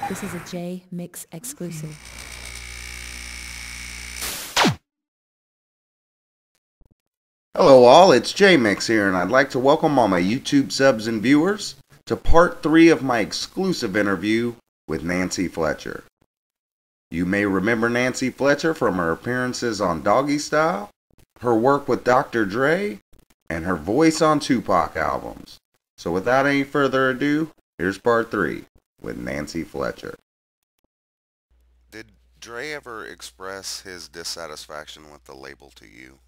This is a J Mix exclusive. Hello all, it's J-Mix here, and I'd like to welcome all my YouTube subs and viewers to part 3 of my exclusive interview with Nanci Fletcher. You may remember Nanci Fletcher from her appearances on Doggy Style, her work with Dr. Dre, and her voice on Tupac albums. So without any further ado, here's part 3 with Nanci Fletcher. Did Dre ever express his dissatisfaction with the label to you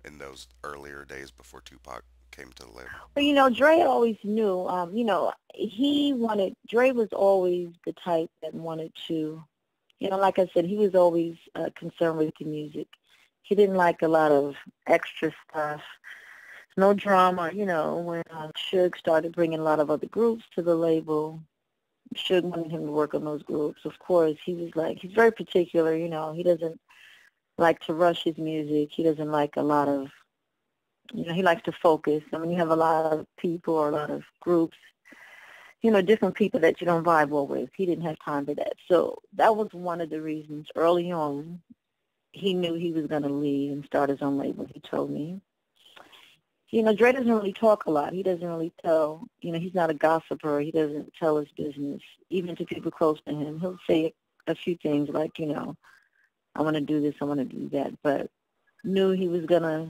in those earlier days before Tupac came to the label? Well, Dre always knew, Dre was always the type that wanted to, like I said, he was always concerned with the music. He didn't like a lot of extra stuff, no drama, when Suge started bringing a lot of other groups to the label. Suge wanted him to work on those groups. Of course, he's very particular, he doesn't like to rush his music. He doesn't like a lot of, he likes to focus. I mean, you have a lot of people or a lot of groups, different people that you don't vibe well with. He didn't have time for that. So that was one of the reasons early on he knew he was going to leave and start his own label, he told me. Dre doesn't really talk a lot. He doesn't really tell, he's not a gossiper. He doesn't tell his business, even to people close to him. He'll say a few things like, I want to do this, I want to do that, but knew he was going to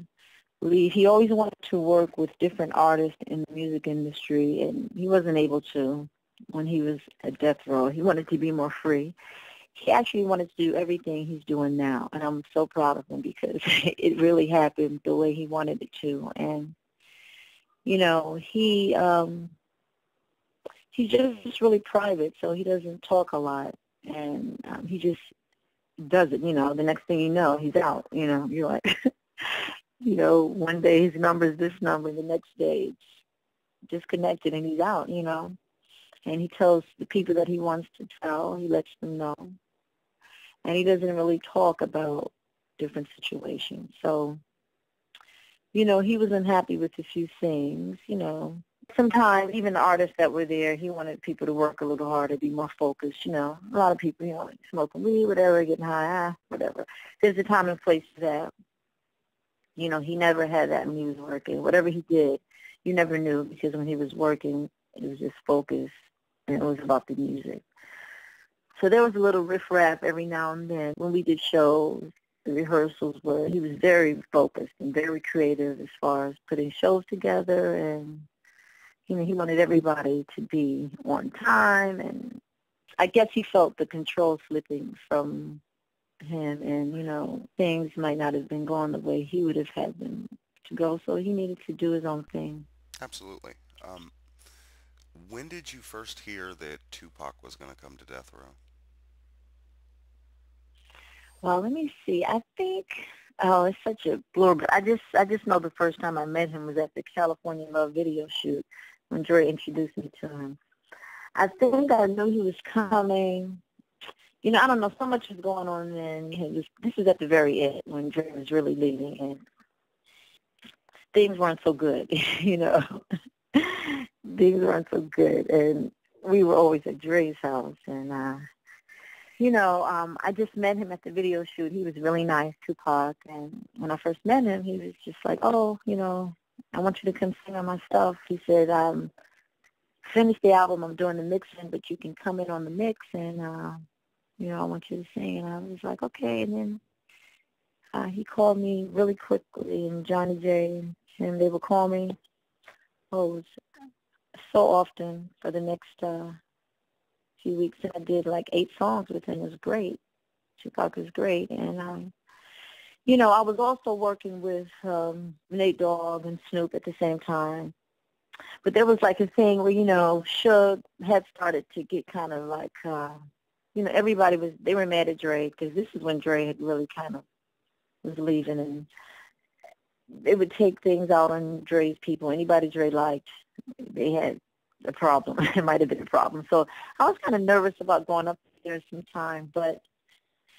leave. He always wanted to work with different artists in the music industry, and he wasn't able to when he was at Death Row. He wanted to be more free. He actually wanted to do everything he's doing now, and I'm so proud of him because it really happened the way he wanted it to. And, he's just really private, so he doesn't talk a lot, and he just does it, the next thing you know, he's out, you're like, one day his number is this number, the next day it's disconnected and he's out, and he tells the people that he wants to tell, he lets them know, and he doesn't really talk about different situations. So, he was unhappy with a few things, Sometimes even the artists that were there, he wanted people to work a little harder, be more focused, A lot of people, smoking weed, whatever, getting high, whatever. There's a time and place for that. He never had that when he was working. Whatever he did, you never knew because when he was working, it was just focused and it was about the music. So there was a little riff-raff every now and then. When we did shows, the rehearsals were, he was very focused and very creative as far as putting shows together, and he wanted everybody to be on time, and I guess he felt the control slipping from him, and, things might not have been going the way he would have had them to go, so he needed to do his own thing. Absolutely. When did you first hear that Tupac was going to come to Death Row? Well, let me see. I think, it's such a blur, but I just know the first time I met him was at the California Love video shoot when Dre introduced me to him. I think I knew he was coming. I don't know, so much was going on then. This was at the very end when Dre was really leaving, and things weren't so good, Things weren't so good, and we were always at Dre's house, and, I just met him at the video shoot. He was really nice, Tupac, and when I first met him, he was just like, oh, I want you to come sing on my stuff. He said, finish the album, I'm doing the mixing, but you can come in on the mix, and, I want you to sing. And I was like, okay. And then he called me really quickly, and Johnny J and him, they would call me so often for the next few weeks. And I did like 8 songs with him. It was great. Tupac was great. And, I was also working with Nate Dogg and Snoop at the same time. But there was like a thing where, Suge had started to get kind of like, everybody they were mad at Dre because this is when Dre had really kind of was leaving, and they would take things out on Dre's people. Anybody Dre liked, they had a problem. It might have been a problem. So I was kind of nervous about going up there sometime, but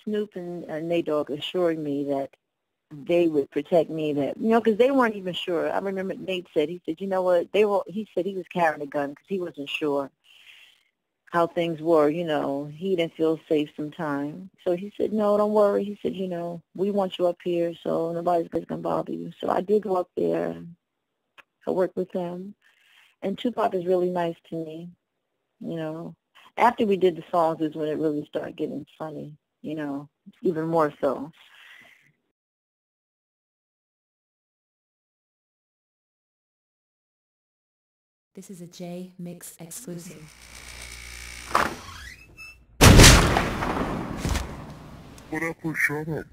Snoop and Nate Dogg assured me that they would protect me, that, because they weren't even sure. I remember Nate said, he said, you know what, he said he was carrying a gun because he wasn't sure. how things were, he didn't feel safe sometimes. So he said, no, don't worry. He said, we want you up here, so nobody's going to bother you. So I did go up there. I worked with him. And Tupac is really nice to me, After we did the songs is when it really started getting funny, even more so. This is a J Mix exclusive. What up, shut up?